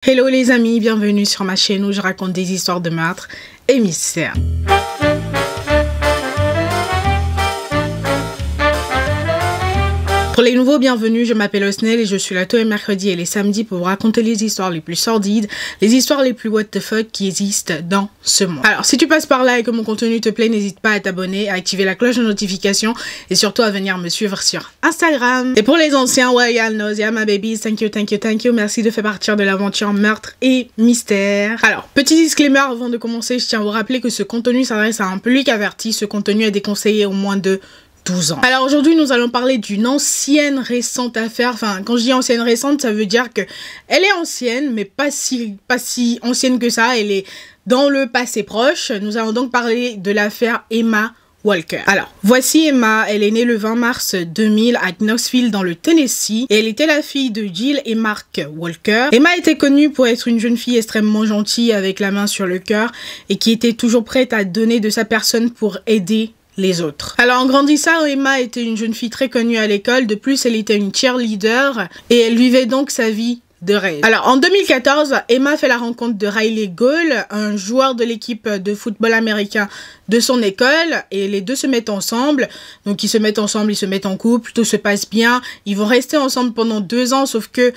Hello les amis, bienvenue sur ma chaîne où je raconte des histoires de meurtres et mystères. Pour les nouveaux, bienvenue, je m'appelle Osnel et je suis là tous les mercredis et les samedis pour vous raconter les histoires les plus sordides, les histoires les plus what the fuck qui existent dans ce monde. Alors, si tu passes par là et que mon contenu te plaît, n'hésite pas à t'abonner, à activer la cloche de notification et surtout à venir me suivre sur Instagram. Et pour les anciens, ouais, y'all knows, yeah, my babies, thank you, merci de faire partie de l'aventure meurtre et mystère. Alors, petit disclaimer avant de commencer, je tiens à vous rappeler que ce contenu s'adresse à un public averti, ce contenu est déconseillé au moins de 12 ans. Alors aujourd'hui nous allons parler d'une ancienne récente affaire. Enfin, quand je dis ancienne récente, ça veut dire que elle est ancienne mais pas si ancienne que ça. Elle est dans le passé proche. Nous allons donc parler de l'affaire Emma Walker. Alors, voici Emma, elle est née le 20 mars 2000 à Knoxville dans le Tennessee et elle était la fille de Jill et Mark Walker. Emma était connue pour être une jeune fille extrêmement gentille avec la main sur le cœur et qui était toujours prête à donner de sa personne pour aider les autres. Alors en grandissant, Emma était une jeune fille très connue à l'école. De plus, elle était une cheerleader et elle vivait donc sa vie de rêve. Alors en 2014, Emma fait la rencontre de Riley Gaul, un joueur de l'équipe de football américain de son école, et les deux se mettent ensemble. Donc ils se mettent ensemble, ils se mettent en couple, tout se passe bien. Ils vont rester ensemble pendant 2 ans, sauf que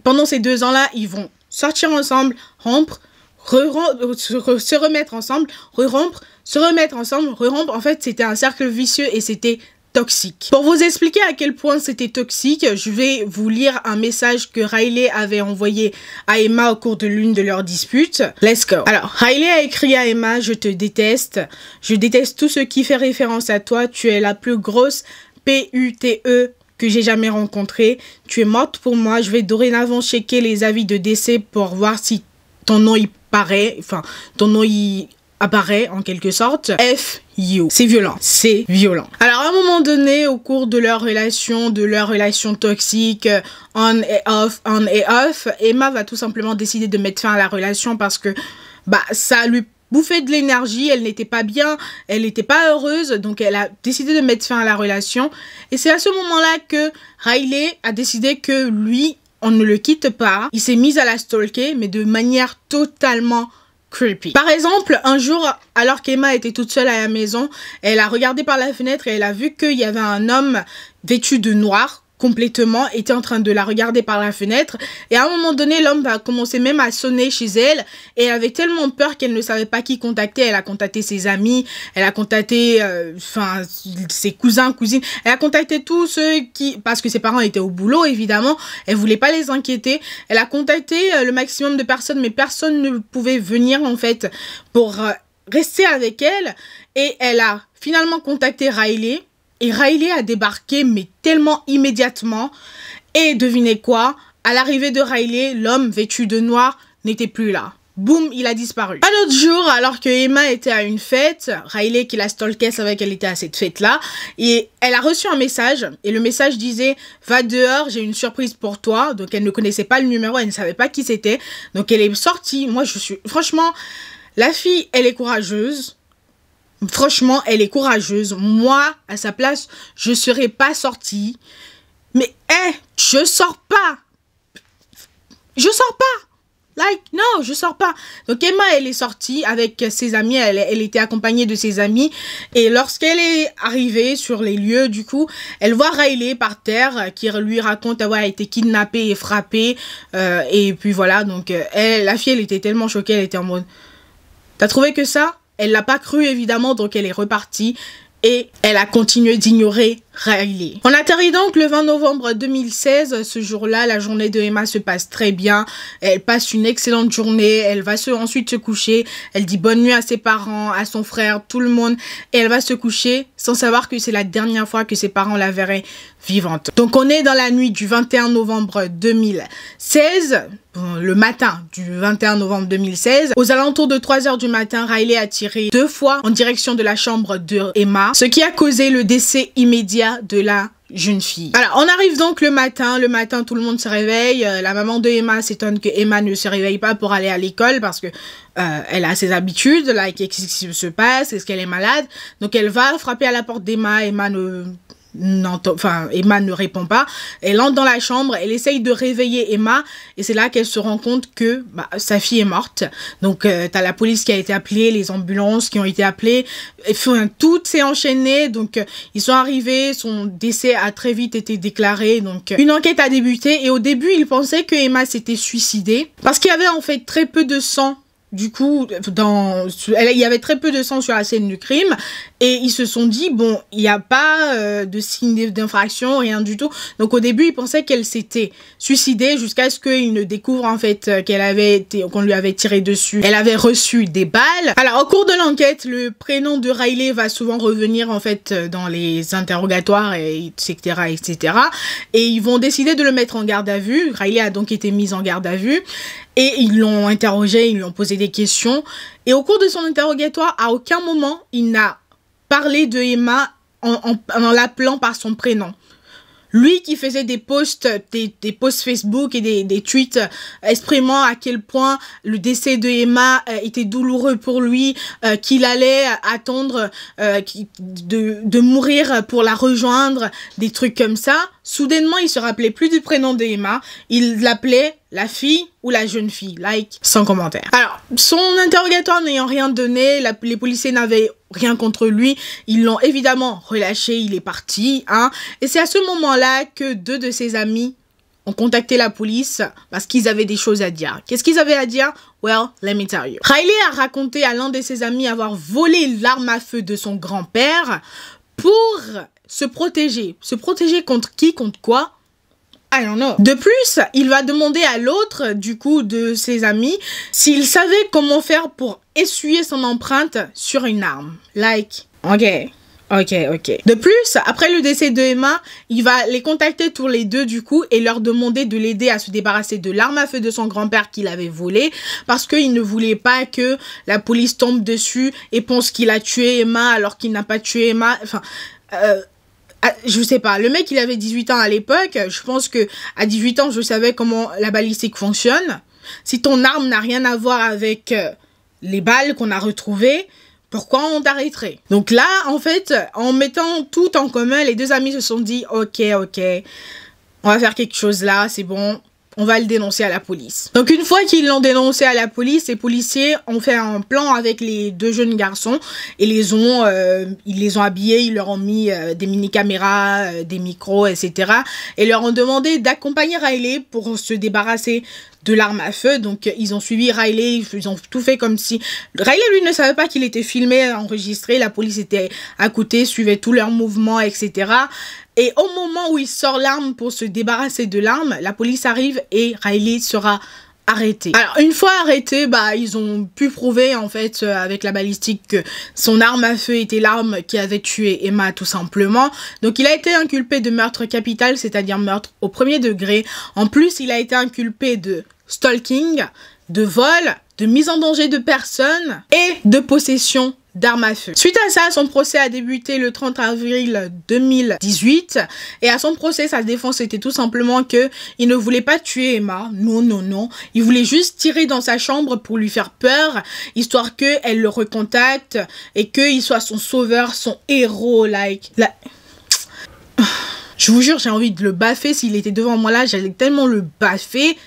pendant ces 2 ans-là, ils vont sortir ensemble, rompre, se remettre ensemble, re-rompre, se remettre ensemble, re-rompre. En fait, c'était un cercle vicieux et c'était toxique. Pour vous expliquer à quel point c'était toxique, je vais vous lire un message que Riley avait envoyé à Emma au cours de l'une de leurs disputes. Let's go. Alors, Riley a écrit à Emma: je te déteste. Je déteste tout ce qui fait référence à toi. Tu es la plus grosse pute que j'ai jamais rencontrée. Tu es morte pour moi. Je vais dorénavant checker les avis de décès pour voir si ton nom y paraît, enfin, ton nom y apparaît en quelque sorte. F you. C'est violent. C'est violent. Alors, à un moment donné, au cours de leur relation toxique, on et off, Emma va tout simplement décider de mettre fin à la relation parce que, ça lui bouffait de l'énergie, elle n'était pas bien, elle n'était pas heureuse, donc elle a décidé de mettre fin à la relation. Et c'est à ce moment-là que Riley a décidé que lui, on ne le quitte pas. Il s'est mis à la stalker, mais de manière totalement creepy. Par exemple, un jour, alors qu'Emma était toute seule à la maison, elle a regardé par la fenêtre et elle a vu qu'il y avait un homme vêtu de noir, complètement, était en train de la regarder par la fenêtre. Et à un moment donné, l'homme va commencer même à sonner chez elle. Et elle avait tellement peur qu'elle ne savait pas qui contacter. Elle a contacté ses amis, elle a contacté ses cousins, cousines. Elle a contacté tous ceux qui... Parce que ses parents étaient au boulot, évidemment. Elle voulait pas les inquiéter. Elle a contacté le maximum de personnes, mais personne ne pouvait venir, en fait, pour rester avec elle. Et elle a finalement contacté Riley. Et Riley a débarqué, mais tellement immédiatement. Et devinez quoi? À l'arrivée de Riley, l'homme vêtu de noir n'était plus là. Boum, il a disparu. Un autre jour, alors que Emma était à une fête, Riley, qui la stalkait, savait qu'elle était à cette fête-là, et elle a reçu un message, et le message disait: va dehors, j'ai une surprise pour toi. Donc elle ne connaissait pas le numéro, elle ne savait pas qui c'était. Donc elle est sortie. Moi, franchement, la fille, elle est courageuse. Franchement, elle est courageuse. Moi, à sa place, je serais pas sortie. Mais, je sors pas. Je sors pas. Non, je sors pas. Donc, Emma, elle est sortie avec ses amis. Elle était accompagnée de ses amis. Et lorsqu'elle est arrivée sur les lieux, du coup, elle voit Riley par terre qui lui raconte avoir été kidnappée et frappée. Et puis voilà. Donc, la fille, elle était tellement choquée. Elle était en mode: t'as trouvé que ça? Elle l'a pas cru, évidemment, donc elle est repartie et elle a continué d'ignorer Riley. On atterrit donc le 20 novembre 2016. Ce jour-là, la journée de Emma se passe très bien. Elle passe une excellente journée. Elle va ensuite se coucher. Elle dit bonne nuit à ses parents, à son frère, tout le monde. Et elle va se coucher sans savoir que c'est la dernière fois que ses parents la verraient vivante. Donc on est dans la nuit du 21 novembre 2016. Le matin du 21 novembre 2016. Aux alentours de 3 h du matin, Riley a tiré 2 fois en direction de la chambre de Emma, ce qui a causé le décès immédiat de la jeune fille. Alors, on arrive donc le matin, tout le monde se réveille. La maman de Emma s'étonne que Emma ne se réveille pas pour aller à l'école parce que elle a ses habitudes, là, qu'est-ce qui se passe, est-ce qu'elle est malade? Donc, elle va frapper à la porte d'Emma. Emma enfin, Emma ne répond pas. Elle entre dans la chambre, elle essaye de réveiller Emma et c'est là qu'elle se rend compte que sa fille est morte. Donc t'as la police qui a été appelée, les ambulances qui ont été appelées, tout s'est enchaîné. Donc ils sont arrivés, son décès a très vite été déclaré. Donc une enquête a débuté et au début ils pensaient que Emma s'était suicidée parce qu'il y avait en fait très peu de sang. Du coup, il y avait très peu de sang sur la scène du crime et ils se sont dit, bon, il n'y a pas de signe d'infraction, rien du tout. Donc au début, ils pensaient qu'elle s'était suicidée jusqu'à ce qu'ils ne découvrent en fait qu'on lui avait tiré dessus. Elle avait reçu des balles. Alors au cours de l'enquête, le prénom de Riley va souvent revenir en fait dans les interrogatoires, etc., etc. Et ils vont décider de le mettre en garde à vue. Riley a donc été mise en garde à vue. Et ils l'ont interrogé, ils lui ont posé des questions. Et au cours de son interrogatoire, à aucun moment, il n'a parlé de Emma en l'appelant par son prénom. Lui qui faisait des posts, des posts Facebook et des tweets exprimant à quel point le décès de Emma était douloureux pour lui, qu'il allait attendre de mourir pour la rejoindre, des trucs comme ça. Soudainement, il se rappelait plus du prénom de Emma. Il l'appelait la fille ou la jeune fille. Like, sans commentaire. Alors, son interrogatoire n'ayant rien donné, les policiers n'avaient rien contre lui. Ils l'ont évidemment relâché, il est parti. Et c'est à ce moment-là que 2 de ses amis ont contacté la police parce qu'ils avaient des choses à dire. Qu'est-ce qu'ils avaient à dire? Well, let me tell you. Riley a raconté à l'un de ses amis avoir volé l'arme à feu de son grand-père pour se protéger. Se protéger contre qui? Contre quoi? I don't know. De plus, il va demander à l'autre, du coup, de ses amis, s'il savait comment faire pour essuyer son empreinte sur une arme. Like, ok. De plus, après le décès de Emma, il va les contacter tous les deux, du coup, et leur demander de l'aider à se débarrasser de l'arme à feu de son grand-père qu'il avait volé, parce qu'il ne voulait pas que la police tombe dessus et pense qu'il a tué Emma alors qu'il n'a pas tué Emma. Enfin, je sais pas, le mec il avait 18 ans à l'époque, je pense que à 18 ans je savais comment la balistique fonctionne. Si ton arme n'a rien à voir avec les balles qu'on a retrouvées, pourquoi on t'arrêterait? Donc là, en fait, en mettant tout en commun, les 2 amis se sont dit, ok, on va faire quelque chose là, c'est bon. On va le dénoncer à la police. Donc une fois qu'ils l'ont dénoncé à la police, les policiers ont fait un plan avec les 2 jeunes garçons et ils les ont habillés, ils leur ont mis des mini-caméras, des micros, etc. Et leur ont demandé d'accompagner Riley pour se débarrasser de l'arme à feu. Donc ils ont suivi Riley, ils ont tout fait comme si... Riley, lui, ne savait pas qu'il était filmé, enregistré, la police était à côté, suivait tous leurs mouvements, etc. Et au moment où il sort l'arme pour se débarrasser de l'arme, la police arrive et Riley sera arrêté. Alors une fois arrêté, ils ont pu prouver en fait avec la balistique que son arme à feu était l'arme qui avait tué Emma tout simplement. Donc il a été inculpé de meurtre capital, c'est-à-dire meurtre au 1er degré. En plus, il a été inculpé de stalking, de vol, de mise en danger de personne et de possession d'armes à feu. Suite à ça, son procès a débuté le 30 avril 2018 et à son procès, sa défense était tout simplement que il ne voulait pas tuer Emma. Non. Il voulait juste tirer dans sa chambre pour lui faire peur, histoire qu'elle le recontacte et qu'il soit son sauveur, son héros, Je vous jure, j'ai envie de le baffer. S'il était devant moi là, j'allais tellement le baffer.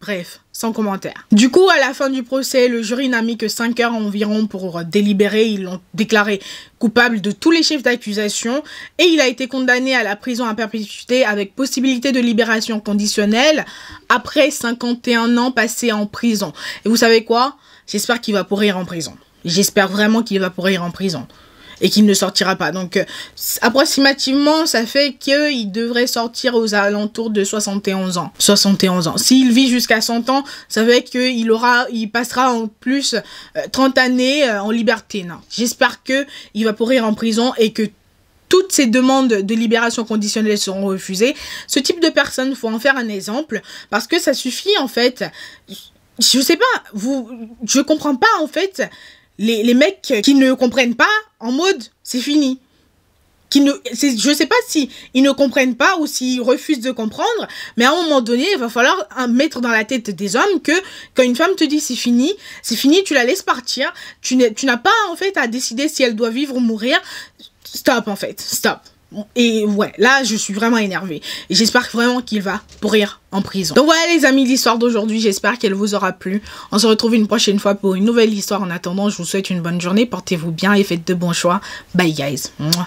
Bref, sans commentaire. Du coup, à la fin du procès, le jury n'a mis que 5 heures environ pour délibérer. Ils l'ont déclaré coupable de tous les chefs d'accusation et il a été condamné à la prison à perpétuité avec possibilité de libération conditionnelle après 51 ans passés en prison. Et vous savez quoi? J'espère qu'il va pourrir en prison. J'espère vraiment qu'il va pourrir en prison. Et qu'il ne sortira pas. Donc, approximativement, ça fait qu'il devrait sortir aux alentours de 71 ans. 71 ans. S'il vit jusqu'à 100 ans, ça fait qu'il passera en plus 30 années en liberté. Non. J'espère qu'il va pourrir en prison et que toutes ces demandes de libération conditionnelle seront refusées. Ce type de personne, faut en faire un exemple parce que ça suffit en fait. Je sais pas, je comprends pas en fait. Les mecs qui ne comprennent pas, en mode, c'est fini. Je sais pas si ils ne comprennent pas ou s'ils refusent de comprendre, mais à un moment donné, il va falloir mettre dans la tête des hommes que quand une femme te dit c'est fini, tu la laisses partir, tu n'as pas en fait à décider si elle doit vivre ou mourir. stop en fait, stop. Et ouais, là je suis vraiment énervée. Et j'espère vraiment qu'il va pourrir en prison. Donc voilà les amis, l'histoire d'aujourd'hui, j'espère qu'elle vous aura plu. On se retrouve une prochaine fois pour une nouvelle histoire. En attendant, je vous souhaite une bonne journée, portez-vous bien et faites de bons choix. Bye guys.